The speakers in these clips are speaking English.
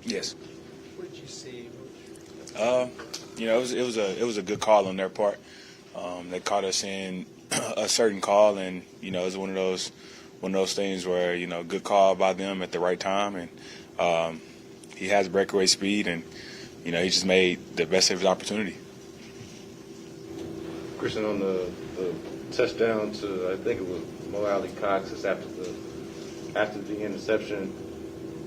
Yes. What did you see? It was a good call on their part. They caught us in a certain call, and it was one of those things where good call by them at the right time, and he has breakaway speed, and he just made the best of his opportunity. Christian, on the touchdown to, I think it was Maliek just after the interception,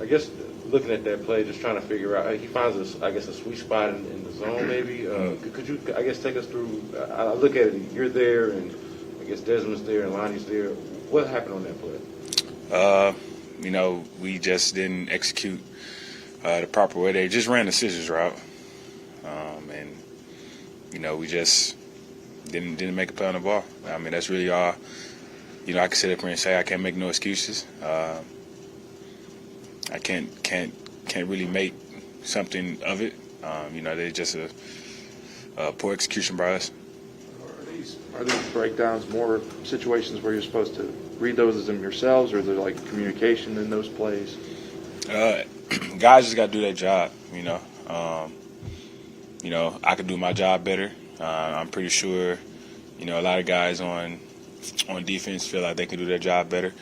I guess looking at that play, just trying to figure out, he finds a sweet spot in the zone maybe. Could you, I guess, take us through, I look at it, you're there, and I guess Desmond's there and Lonnie's there. What happened on that play? We just didn't execute the proper way. They just ran the scissors route, and we just didn't make a play on the ball. I mean, that's really all. I can sit up here and say I can't make no excuses. I can't really make something of it. They're just a poor execution by us. Are these breakdowns more situations where you're supposed to read those as them yourselves, or is there like communication in those plays? Guys just got to do their job. I could do my job better. I'm pretty sure, a lot of guys on defense feel like they can do their job better.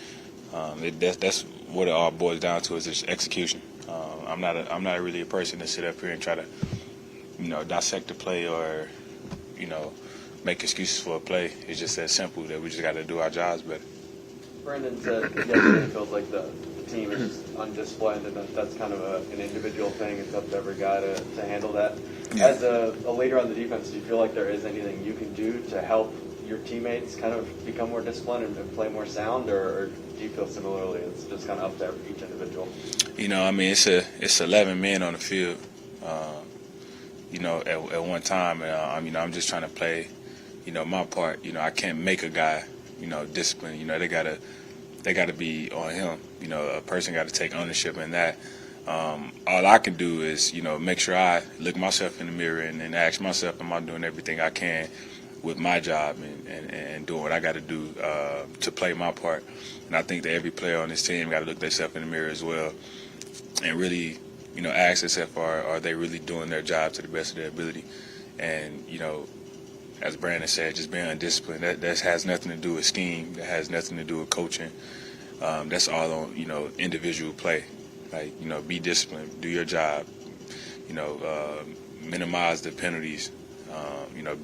That's what it all boils down to, is just execution. I'm not really a person to sit up here and try to, dissect the play or, make excuses for a play. It's just that simple that we just got to do our jobs better. Brandon said yesterday it feels like the team is just undisciplined, and that's kind of an individual thing. It's up to every guy to handle that. Yeah. As a leader on the defense, do you feel like there is anything you can do to help your teammates kind of become more disciplined and play more sound, or do you feel similarly it's just kind of up to each individual? It's 11 men on the field, at one time. I'm just trying to play, my part. I can't make a guy, disciplined. They gotta be on him. A person got to take ownership in that. All I can do is, make sure I look myself in the mirror and ask myself, am I doing everything I can with my job and doing what I got to do to play my part. And I think that every player on this team got to look themselves in the mirror as well and really, ask themselves, are they really doing their job to the best of their ability? And, as Brandon said, just being undisciplined, that has nothing to do with scheme. That has nothing to do with coaching. That's all on, individual play. Like, be disciplined, do your job, minimize the penalties,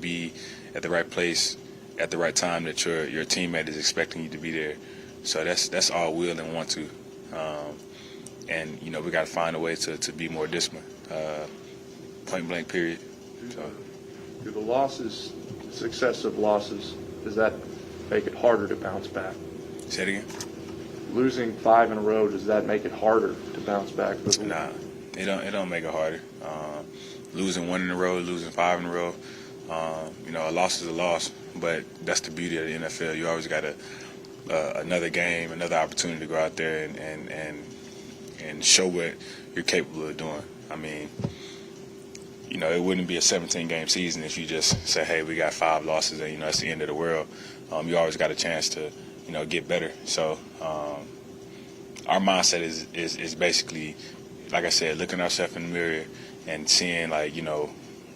be at the right place at the right time that your teammate is expecting you to be there. So that's all will and want to. And, we got to find a way to be more disciplined, point blank, period. So. Do the losses, successive losses, does that make it harder to bounce back? Say it again? Losing 5 in a row, does that make it harder to bounce back? Nah, it don't make it harder. Losing 1 in a row, losing 5 in a row, a loss is a loss, but that's the beauty of the NFL. You always got another game, another opportunity to go out there and show what you're capable of doing. I mean, it wouldn't be a 17-game season if you just say, hey, we got 5 losses and, that's the end of the world. You always got a chance to, get better. So our mindset is basically, like I said, looking ourselves in the mirror and seeing, like,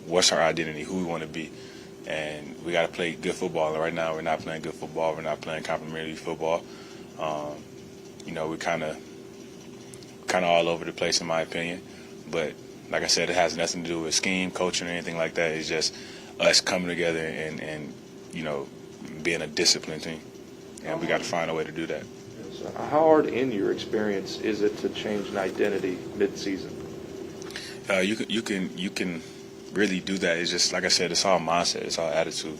what's our identity, who we want to be. And we got to play good football. And right now we're not playing good football. We're not playing complimentary football. We're kind of all over the place, in my opinion. But like I said, it has nothing to do with scheme, coaching, or anything like that. It's just us coming together and being a disciplined team. And we got to find a way to do that. So how hard, in your experience, is it to change an identity mid-season? You can really do that. It's just, like I said, it's all mindset, it's all attitude.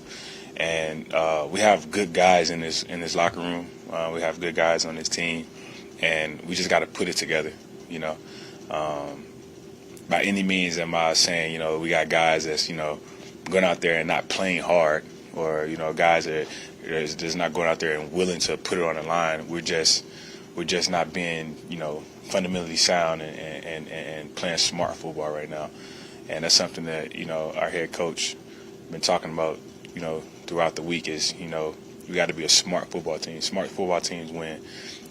And we have good guys in this locker room. We have good guys on this team, and we just got to put it together. By any means am I saying, we got guys that's, going out there and not playing hard, or, guys that are just not going out there and willing to put it on the line. We're just not being, fundamentally sound and playing smart football right now. And that's something that, our head coach been talking about, throughout the week is, we got to be a smart football team. Smart football teams win.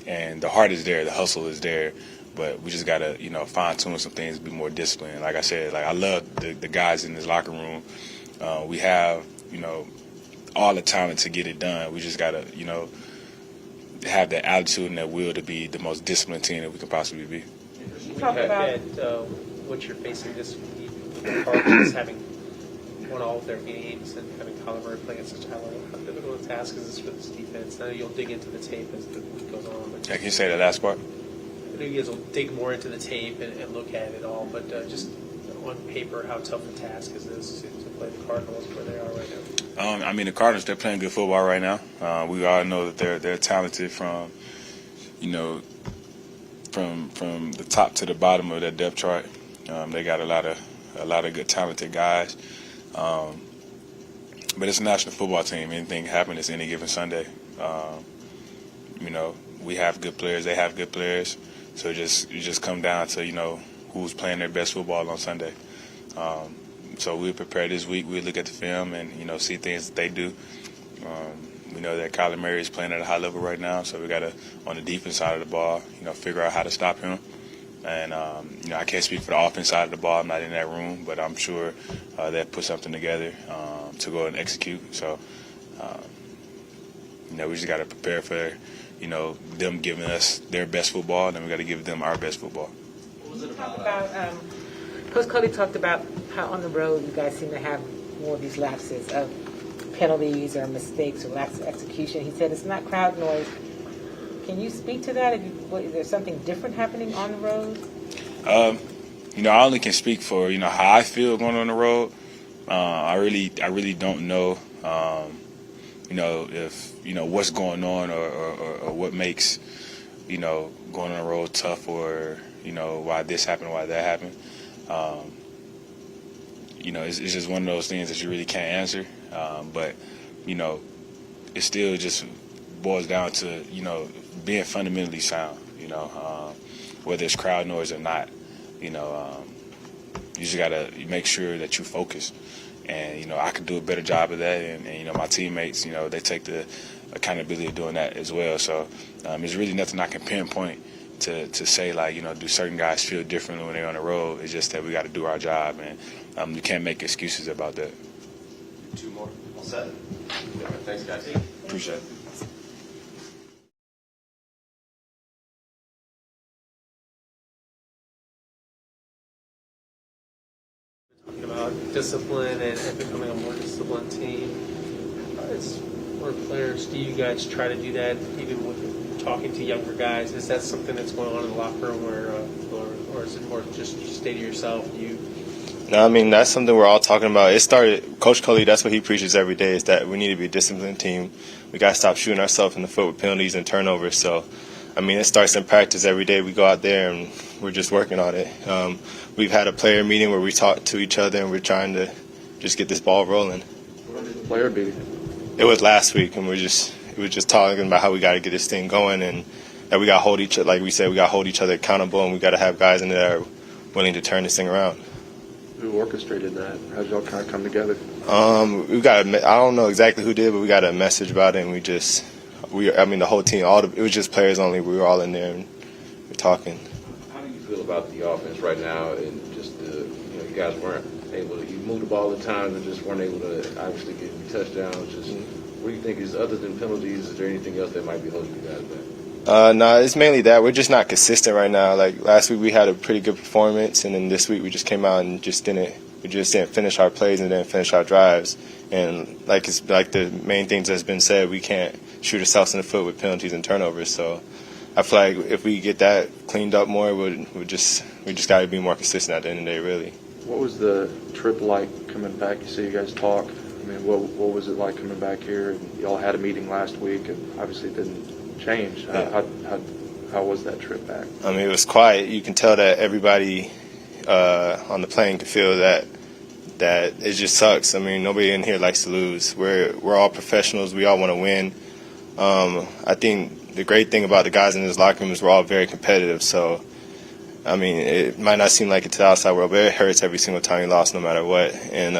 And the heart is there, the hustle is there, but we just gotta, fine tune some things, be more disciplined. Like I said, I love the guys in this locker room. We have, all the talent to get it done. We just gotta, have that attitude and that will to be the most disciplined team that we can possibly be. You talk about what you're facing this week, the Cardinals having won all of their games and having Kyler Murray playing at such a high level. How difficult a task is this for this defense? I know you'll dig into the tape as the week goes on. But Can you say the last part? I know you guys will dig more into the tape and look at it all, but just on paper, how tough a task is this to play the Cardinals where they are right now? The Cardinals, they're playing good football right now. We all know that they're talented from the top to the bottom of their depth chart. They got a lot of good talented guys. But it's a national football team. Anything can happen. It's any given Sunday. We have good players. They have good players. So it just come down to who's playing their best football on Sunday. So we prepare this week. We look at the film and see things that they do. We know that Kyler Murray is playing at a high level right now, so we got to, on the defense side of the ball, figure out how to stop him. And I can't speak for the offense side of the ball. I'm not in that room, but I'm sure they'll put something together to go and execute. So we just got to prepare for them giving us their best football, and then we got to give them our best football. Coach Cody talked about how on the road you guys seem to have more of these lapses of penalties or mistakes or lack of execution. He said it's not crowd noise. Can you speak to that? Is there something different happening on the road? I only can speak for how I feel going on the road. I really don't know. If what's going on or what makes going on the road tough, or why this happened, why that happened. It's just one of those things that you really can't answer. But it still just boils down to being fundamentally sound. Whether it's crowd noise or not. You just gotta make sure that you focus. And I could do a better job of that, and my teammates, they take the accountability of doing that as well. So there's really nothing I can pinpoint to say do certain guys feel differently when they're on the road. It's just that we got to do our job, and we can't make excuses about that. Two more. All set. Thanks, guys. Appreciate it. Talking about discipline and becoming a more disciplined team. As more players, do you guys try to do that even with talking to younger guys? Is that something that's going on in the locker room, or is it more just you stay to yourself? No, that's something we're all talking about. It started, Coach Cully, that's what he preaches every day, is that we need to be a disciplined team. We got to stop shooting ourselves in the foot with penalties and turnovers. So, it starts in practice every day. We go out there and we're just working on it. We've had a player meeting where we talk to each other and we're trying to just get this ball rolling. Player meeting? It was last week, and we were just talking about how we got to get this thing going, and that we got to hold each other, like we said, we got to hold each other accountable, and we got to have guys in there that are willing to turn this thing around. Who orchestrated that? How did y'all kind of come together? We got I don't know exactly who did, but we got a message about it, and the whole team, it was just players only. We were all in there and we're talking. How do you feel about the offense right now, and just you guys weren't able to, you moved the ball at times and just weren't able to obviously get any touchdowns. Just what do you think is, other than penalties, is there anything else that might be holding you guys back? No, it's mainly that. We're just not consistent right now. Like last week we had a pretty good performance, and then this week we just came out and just didn't finish our plays and didn't finish our drives. And it's like the main things that's been said, we can't shoot ourselves in the foot with penalties and turnovers. So I feel like if we get that cleaned up more, we just got to be more consistent at the end of the day, really. What was the trip like coming back? You say you guys talked. What was it like coming back here? And y'all had a meeting last week, and obviously it didn't change. Yeah. How was that trip back? It was quiet. You can tell that everybody on the plane could feel that it just sucks. Nobody in here likes to lose. We're all professionals. We all want to win. I think the great thing about the guys in this locker room is we're all very competitive. So, it might not seem like it to the outside world, but it hurts every single time you lost, no matter what. And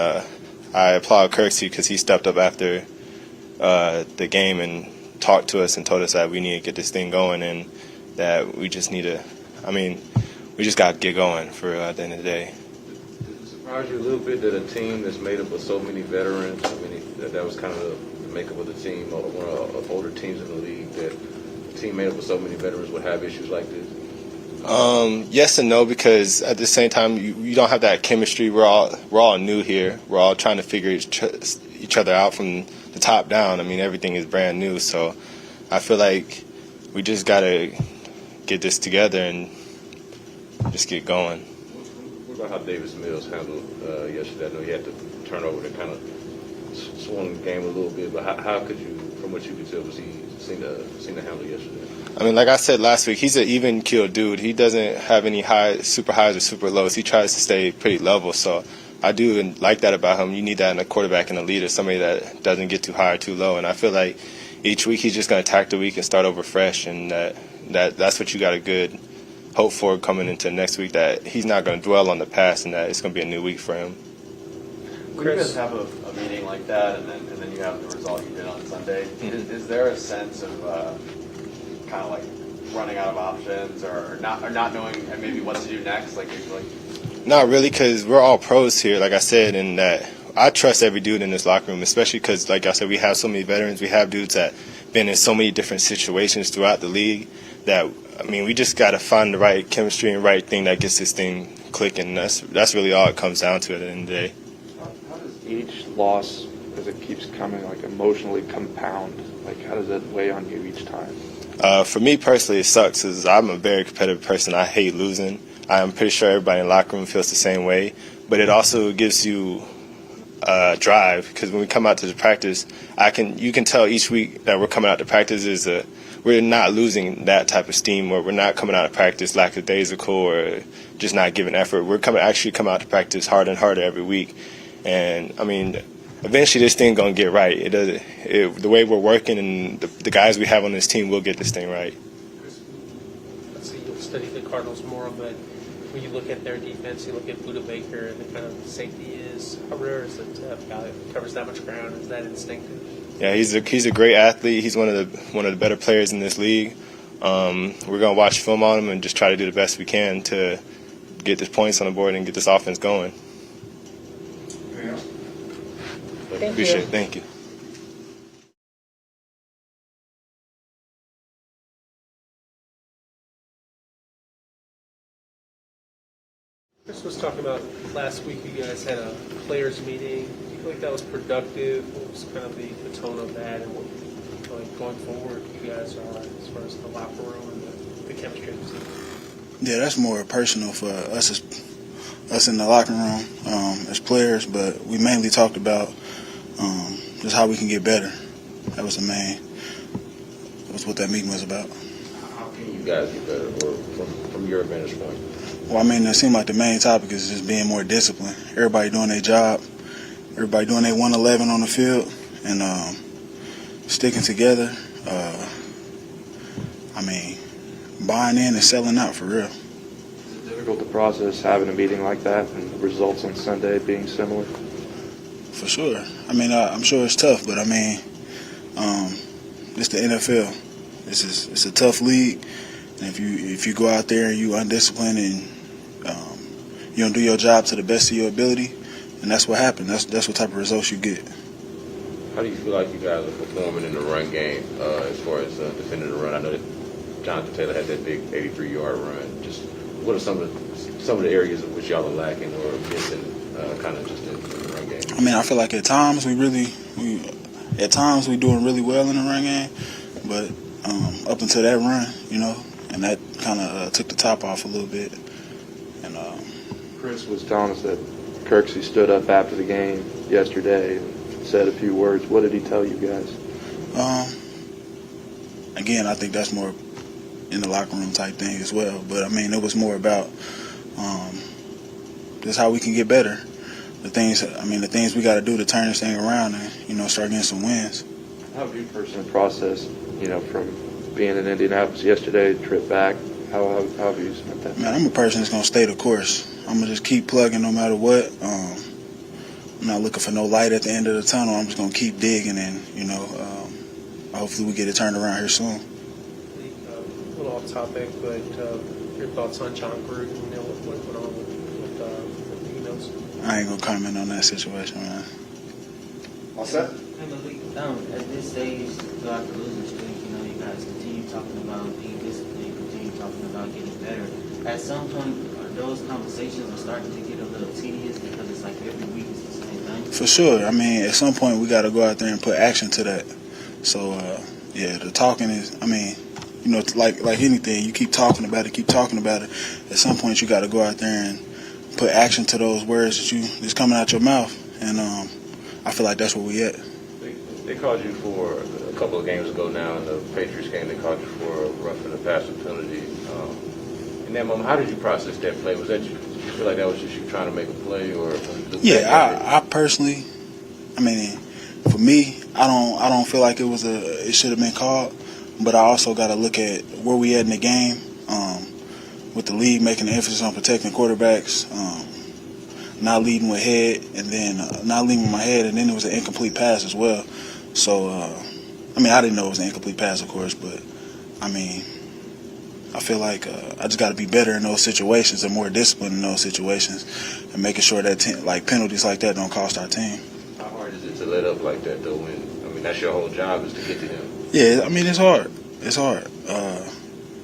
I applaud Kirksey because he stepped up after the game and talked to us and told us that we need to get this thing going, and that we just need to I mean, we just got to get going for real at the end of the day. Does it surprise you a little bit that a team that's made up of so many veterans, I mean, that was kind of the makeup of the team, or one of older teams in the league, that a team made up of so many veterans would have issues like this? Yes and no, because at the same time, you don't have that chemistry. We're all new here. We're all trying to figure each other out from the top down. I mean, everything is brand new, so I feel like we just got to get this together and just get going. What about how Davis Mills handled yesterday? I know he had the turnover that kind of swung the game a little bit, but how could you, from what you could tell, was he seen to handle yesterday? I mean, like I said last week, he's an even keel dude. He doesn't have any super highs or super lows. He tries to stay pretty level, so I do like that about him. You need that in a quarterback and a leader, somebody that doesn't get too high or too low. And I feel like each week he's just going to attack the week and start over fresh, and that's what you got a good hope for coming into next week, that he's not going to dwell on the past and that it's going to be a new week for him. When you guys have a meeting like that and then you have the result you did on Sunday, is there a sense of kind of like running out of options or not knowing maybe what to do next? Not really, because we're all pros here, like I said, and that I trust every dude in this locker room, especially because, like I said, we have so many veterans. We have dudes that been in so many different situations throughout the league that, I mean, we just got to find the right chemistry and right thing that gets this thing clicking. That's really all it comes down to at the end of the day. How does each loss, as it keeps coming, like emotionally compound? Like, how does that weigh on you each time? For me personally, it sucks because I'm a very competitive person. I hate losing. I'm pretty sure everybody in the locker room feels the same way. But it also gives you drive, because when we come out to the practice, you can tell each week that we're coming out to practice we're not losing that type of steam, or we're not coming out of practice lackadaisical or just not giving effort. We're actually coming out to practice harder and harder every week. And I mean, eventually this thing gonna get right. The way we're working and the guys we have on this team will get this thing right. Let's see, you'll study the Cardinals more, but when you look at their defense, you look at Buda Baker and the kind of safety is. How rare is it to have a guy that covers that much ground? Is that instinctive? Yeah, he's a great athlete. He's one of the better players in this league. We're gonna watch film on him and just try to do the best we can to get the points on the board and get this offense going. Appreciate it. Thank you. Chris was talking about last week you guys had a players meeting. Do you feel like that was productive? What was kind of the tone of that, and what going forward you guys are as far as the locker room and the chemistry of the team? Yeah, that's more personal for us in the locker room as players, but we mainly talked about just how we can get better. That was what that meeting was about. How can you guys get better, or from your vantage point? Well, I mean, it seemed like the main topic is just being more disciplined. Everybody doing their job, everybody doing their 111 on the field, and sticking together. I mean, buying in and selling out for real. Is it difficult to process having a meeting like that and the results on Sunday being similar? For sure. I mean, I'm sure it's tough, but I mean, it's the NFL. It's a tough league, and if you go out there and you undisciplined and you don't do your job to the best of your ability, and that's what happened. That's what type of results you get. How do you feel like you guys are performing in the run game as far as defending the run? I know that Jonathan Taylor had that big 83-yard run. Just what are some of the areas in which y'all are lacking or missing, kind of just in the run game? I mean, I feel like at times we doing really well in the run game, but up until that run, and that kind of took the top off a little bit. And Chris was telling us that Kirksey stood up after the game yesterday and said a few words. What did he tell you guys? Again, I think that's more in the locker room type thing as well. But I mean, it was more about just how we can get better. The things we got to do to turn this thing around and start getting some wins. How have you personally processed, from being in Indianapolis yesterday, trip back? How have you spent that? Man, I'm a person that's gonna stay the course. I'm gonna just keep plugging no matter what. I'm not looking for no light at the end of the tunnel. I'm just gonna keep digging, and hopefully we get it turned around here soon. A little off off topic, but your thoughts on John Gruden, what went on with the emails? I ain't gonna comment on that situation, man. All set? Hey, Maliek, at this stage, throughout the losing streak, you guys continue talking about being disciplined, continue talking about getting better. At some point, are those conversations are starting to get a little tedious because it's like every week is the same thing? For sure. I mean, at some point we got to go out there and put action to that. So, yeah, the talking is, I mean, like anything, you keep talking about it. At some point you got to go out there and put action to those words that's coming out your mouth. And I feel like that's where we at. They called you for a couple of games ago now in the Patriots game. They called you for a roughing the passer penalty. In that moment, how did you process that play? Did you feel like that was just you trying to make a play, or? Yeah, I personally, I mean, for me, I don't feel like it should have been called. But I also got to look at where we at in the game, with the league making the emphasis on protecting quarterbacks, not leading with head, and then not leading with my head, and then it was an incomplete pass as well. So, I mean, I didn't know it was an incomplete pass, of course, but I mean, I feel like I just got to be better in those situations and more disciplined in those situations, and making sure that penalties like that don't cost our team. How hard is it to let up like that, though? That's your whole job is to get to them. Yeah, I mean, it's hard.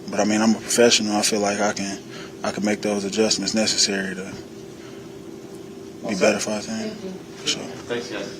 But I mean, I'm a professional. I feel like I can make those adjustments necessary to be better for our team. For sure. Thanks, guys.